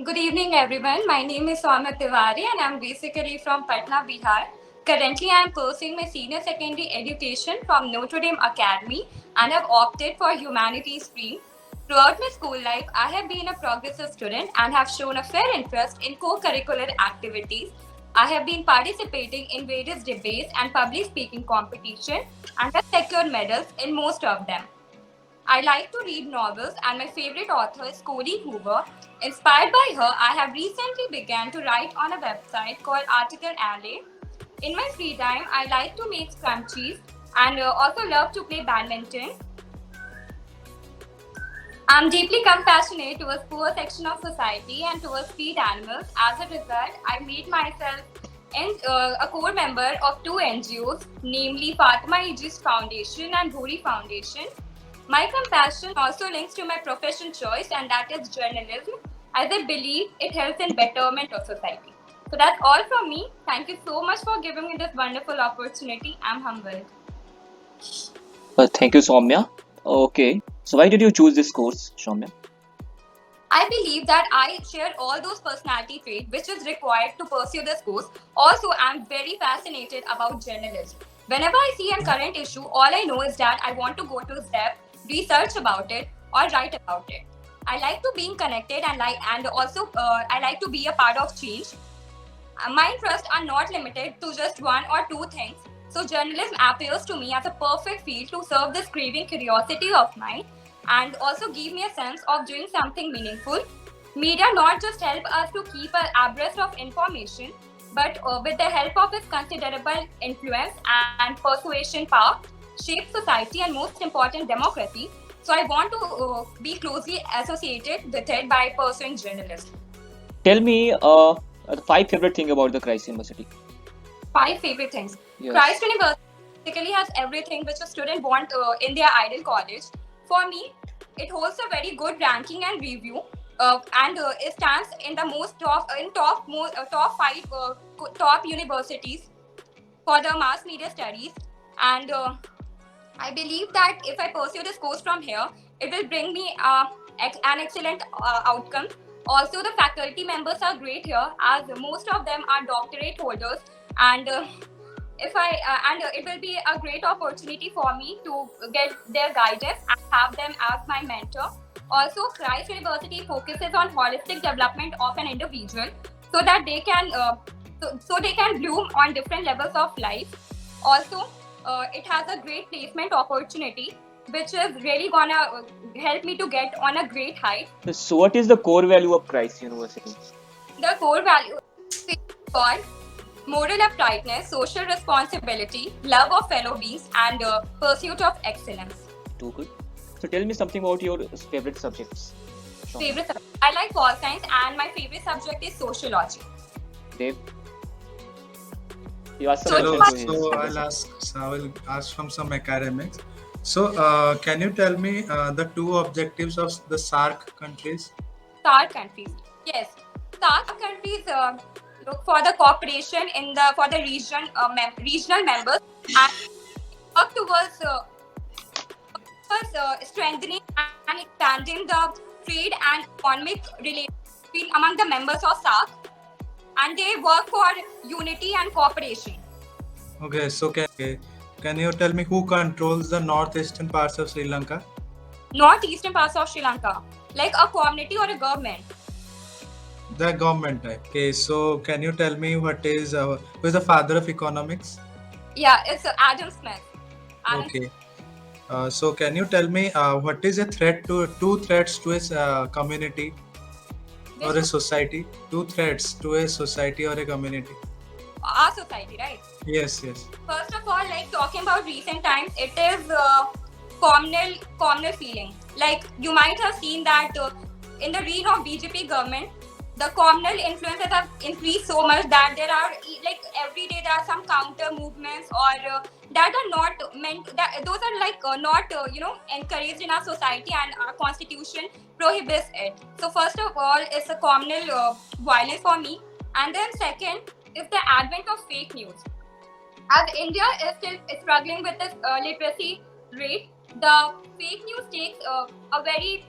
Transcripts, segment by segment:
Good evening, everyone. My name is Soumya Tiwari, and I'm basically from Patna, Bihar. Currently, I'm pursuing my senior secondary education from Notre Dame Academy and have opted for humanities stream. Throughout my school life, I have been a progressive student and have shown a fair interest in co-curricular activities. I have been participating in various debates and public speaking competition and have secured medals in most of them. I like to read novels, and my favorite author is Cody Hoover. Inspired by her, I have recently begun to write on a website called Article Alley. In my free time, I like to make scrunchies and also love to play badminton. I'm deeply compassionate towards poor section of society and towards street animals. As a result, I made myself a core member of two NGOs, namely Fatima Aegis Foundation and Bhuri Foundation. My compassion also links to my profession choice, and that is journalism, as I believe it helps in betterment of society. So that's all from me. Thank you so much for giving me this wonderful opportunity. I'm humbled. Thank you, Soumya. Okay, so why did you choose this course, Soumya? I believe that I share all those personality traits which is required to pursue this course. Also, I'm very fascinated about journalism. Whenever I see a current issue, all I know is that I want to go to step, research about it, or write about it. I like to being connected and also I like to be a part of change. My interests are not limited to just one or two things. So journalism appeals to me as a perfect field to serve this craving curiosity of mine and also give me a sense of doing something meaningful. Media not just help us to keep abreast of information, but with the help of its considerable influence and persuasion power, shape society and most important democracy. So I want to be closely associated with it by pursuing journalism. Tell me the 5 favorite thing about the Christ University. 5 favorite things. Yes. Christ University basically has everything which a student want in their ideal college. For me, it holds a very good ranking and review, and it stands in the top 5 top universities for the mass media studies. And I believe that if I pursue this course from here, it will bring me an excellent outcome. Also, the faculty members are great here, as most of them are doctorate holders, and it will be a great opportunity for me to get their guidance and have them as my mentor. Also, Christ University focuses on holistic development of an individual so that they can so they can bloom on different levels of life. Also, it has a great placement opportunity, which is really gonna help me to get on a great height. So, what is the core value of Christ University? The core value is called moral uprightness, social responsibility, love of fellow beings, and pursuit of excellence. Too good. So, tell me something about your favorite subjects. Favorite subject? I like pol science, and my favorite subject is sociology. Dave? You ask So, I will ask from some academics. So, can you tell me the two objectives of the SAARC countries? SAARC countries. Yes, SAARC countries look for the cooperation for the regional members and work towards strengthening and expanding the trade and economic relations among the members of SAARC, and they work for unity and cooperation. Okay, so can you tell me who controls the northeastern parts of Sri Lanka? Northeastern parts of Sri Lanka, like a community or a government. The government type. Okay, so can you tell me who is the father of economics? Yeah, it's Adam Smith. Okay. So can you tell me what is a two threats to a community or a society? Two threats to a society or a community. Our society, right? Yes. First of all, like talking about recent times, it is communal feeling. Like you might have seen that in the reign of BJP government, the communal influences have increased so much that there are like every day there are some counter movements or that are not meant. Those are like not encouraged in our society, and our constitution prohibits it. So first of all, it's a communal violence for me, and then second is the advent of fake news. As India is still struggling with this literacy rate, the fake news takes a very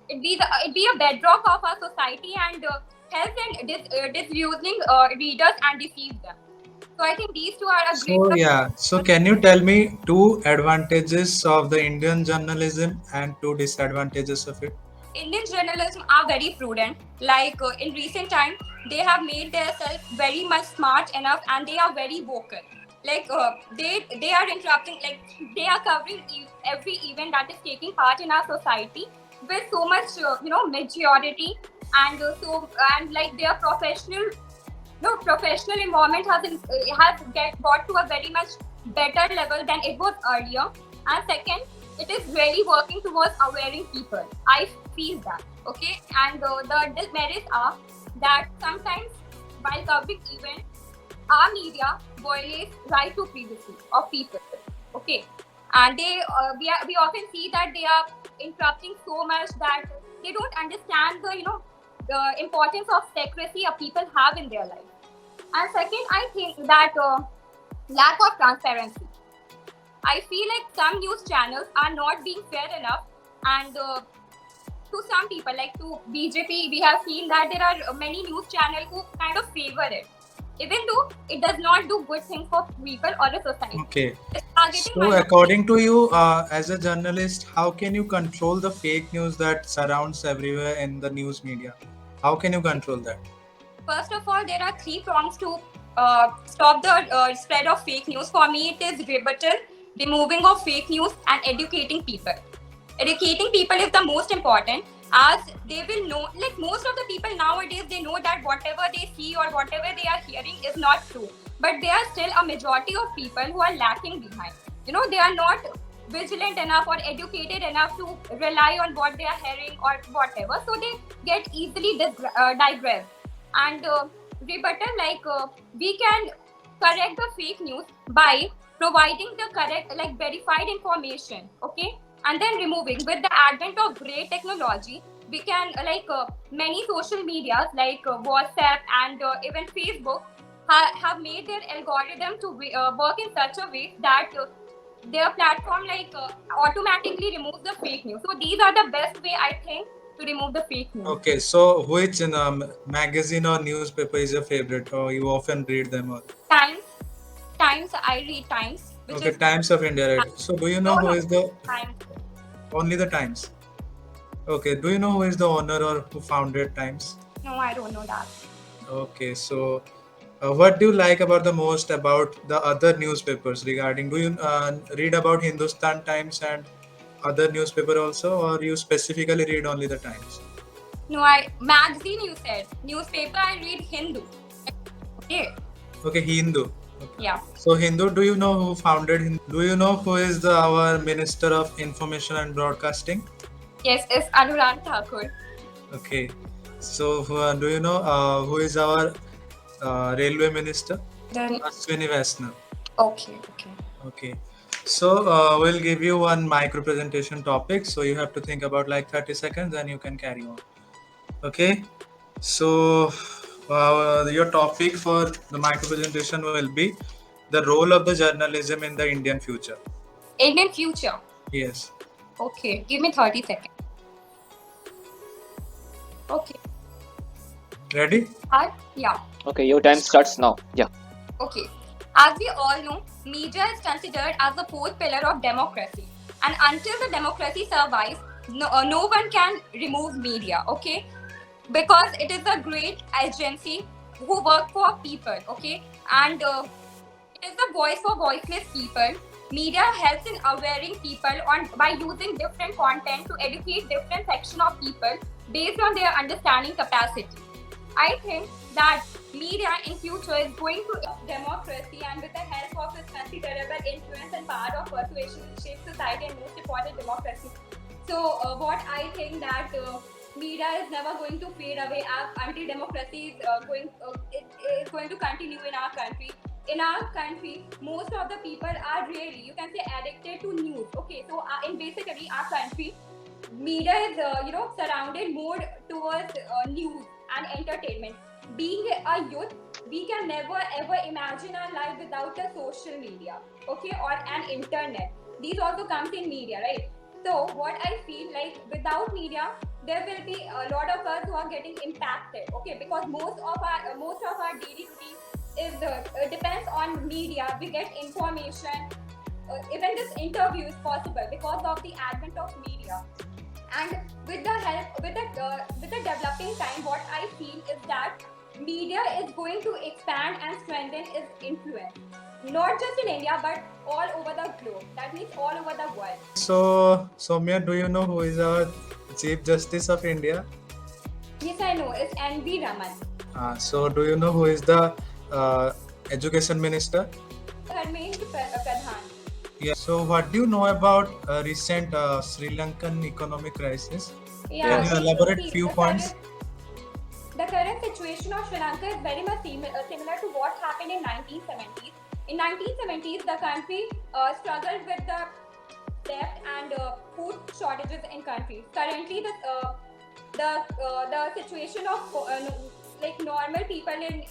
it be a bedrock of our society and help in disillusioning readers and deceive them. So I think these two are a great So yeah, so can you tell me two advantages of the Indian journalism and two disadvantages of it? Indian journalism are very prudent. Like in recent time, they have made themselves very much smart enough, and they are very vocal. Like they are interrupting, like they are covering every event that is taking part in our society with so much maturity, and and like their professional environment has got to a very much better level than it was earlier. And second, it is really working towards awareing people. I feel that. Okay, and the demerits are that sometimes while covering events, our media violates right to privacy of people. Okay, and we often see that they are interrupting so much that they don't understand the importance of secrecy of people have in their life. And second, I think that lack of transparency. I feel like some news channels are not being fair enough, and to some people, like to BJP, we have seen that there are many news channels who kind of favor it, even though it does not do good things for people or the society. Okay. It's targeting So according to you, as a journalist, how can you control the fake news that surrounds everywhere in the news media? How can you control that? First of all, there are three prongs to stop the spread of fake news. For me, it is rebuttal, removing of fake news, and educating people. Educating people is the most important, as they will know, like most of the people nowadays, they know that whatever they see or whatever they are hearing is not true. But there are still a majority of people who are lacking behind. They are not vigilant enough or educated enough to rely on what they are hearing or whatever. So they get easily digressed. And rebuttal, like we can correct the fake news by providing the correct, like verified information. Okay, and then removing. With the advent of great technology, we can many social medias like WhatsApp and even Facebook have made their algorithm to work in such a way that their platform automatically removes the fake news. So these are the best way, I think, to remove the fake news. Okay, so which magazine or newspaper is your favorite, or you often read them? Or Times, I read Times, which okay, is Times of India, right? So do you know who is the Times. only the Times? Okay, do you know who is the owner or who founded Times? No, I don't know that. Okay, so what do you like about the most about the other newspapers regarding? Do you read about Hindustan Times and other newspaper also, or you specifically read only the Times? No, magazine you said. Newspaper, I read Hindu. Okay. Okay, Hindu. Okay. Yeah. So Hindu, do you know who founded Hindu? Do you know who is our Minister of Information and Broadcasting? Yes, it's Anurag Thakur. Okay. So do you know who is our Railway Minister? Then Ashwini Vaishnav. okay. Okay. So we'll give you one micro presentation topic. So you have to think about like 30 seconds and you can carry on. Okay. So your topic for the micro presentation will be the role of the journalism in the Indian future. Indian future. Yes. Okay. Give me 30 seconds. Okay. Ready? Yeah. Okay, your time starts now. Yeah. Okay. As we all know, media is considered as the fourth pillar of democracy. And until the democracy survives, no one can remove media, okay? Because it is a great agency who work for people, okay? And it is the voice for voiceless people. Media helps in awareing people by using different content to educate different section of people based on their understanding capacity. I think that media in future is going to democracy, and with the help of its considerable influence and power of persuasion will shape society and most important democracy. So what I think that media is never going to fade away until democracy is going to continue in our country. In our country, most of the people are really, you can say, addicted to news. Okay, so in basically our country, media is surrounded more towards news and entertainment. Being a youth, we can never ever imagine our life without a social media, okay, or an internet. These also comes in media, right? So what I feel like without media, there will be a lot of us who are getting impacted. Okay, because most of our daily routine is depends on media. We get information. Even this interview is possible because of the advent of media. And with the help with the developing time, what I feel is that media is going to expand and strengthen its influence, not just in India but all over the globe. That means all over the world. So, Soumya, do you know who is our Chief Justice of India? Yes, I know. It's NV Raman. So, do you know who is the Education Minister? Dharmendra Pradhan. Yeah. So, what do you know about recent Sri Lankan economic crisis? Can Yeah, you elaborate see, few points? the current situation of Sri Lanka is very much similar to what happened in 1970s. In 1970s, the country struggled with the debt and food shortages in country. Currently, the situation of like normal people in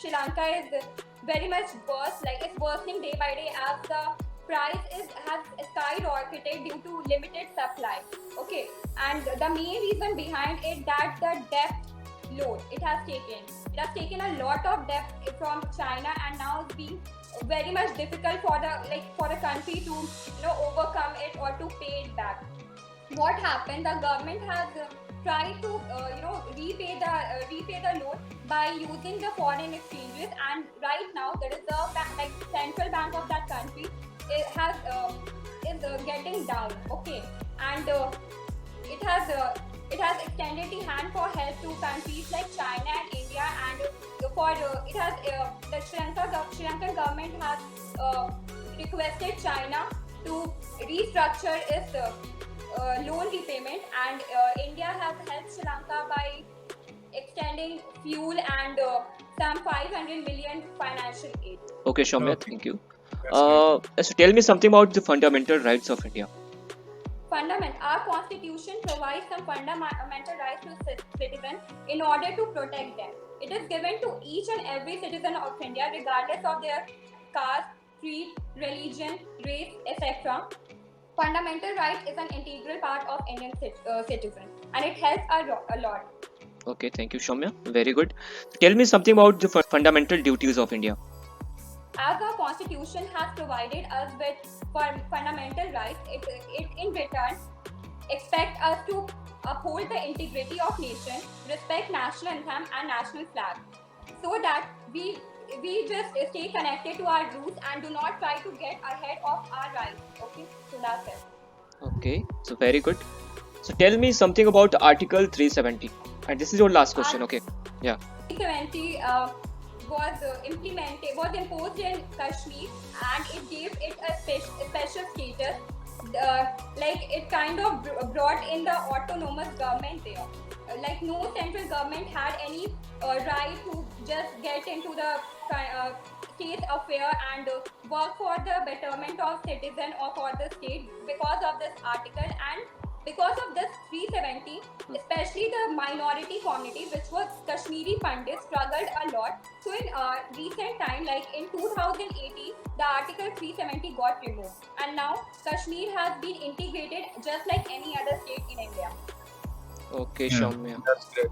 Sri Lanka is very much worse. Like it's worsening day by day as the price is has skyrocketed due to limited supply. Okay, and the main reason behind it that the debt load it has taken a lot of debt from China, and now it's being very much difficult for the country to overcome it or to pay it back. What happened? The government has tried to repay the loan by using the foreign exchanges, and right now the reserve bank, like central bank of that country, it has is getting down. Okay, and it has uh, it has extended the hand for help to countries like China and India, and for it has the Sri Lankan government has requested China to restructure its loan repayment, and India has helped Sri Lanka by extending fuel and some 500 million financial aid. Okay, Soumya, Okay, thank you. that's great. So tell me something about the fundamental rights of India. Our constitution provides some fundamental rights to citizens in order to protect them. It is given to each and every citizen of India, regardless of their caste, creed, religion, race, etc. Fundamental right is an integral part of Indian citizen, and it helps a lot. Okay, thank you, Soumya. Very good. So tell me something about the fundamental duties of India. As our constitution has provided us with fundamental rights, it in return expect us to uphold the integrity of nation, respect national anthem and national flag, so that we just stay connected to our roots and do not try to get ahead of our rights. Okay, so that's it. Okay, so very good. So tell me something about Article 370. And this is your last question, okay? Yeah. 370 was imposed in Kashmir, and it gave it a special status. Like it kind of brought in the autonomous government there. Like no central government had any right to just get into the state affair and work for the betterment of citizen or for the state because of this article. And because of this 370, especially the minority community, which was Kashmiri Pandits, struggled a lot. So in recent time, like in 2018, the Article 370 got removed, and now Kashmir has been integrated just like any other state in India. Okay, Yeah, Soumya. that's great.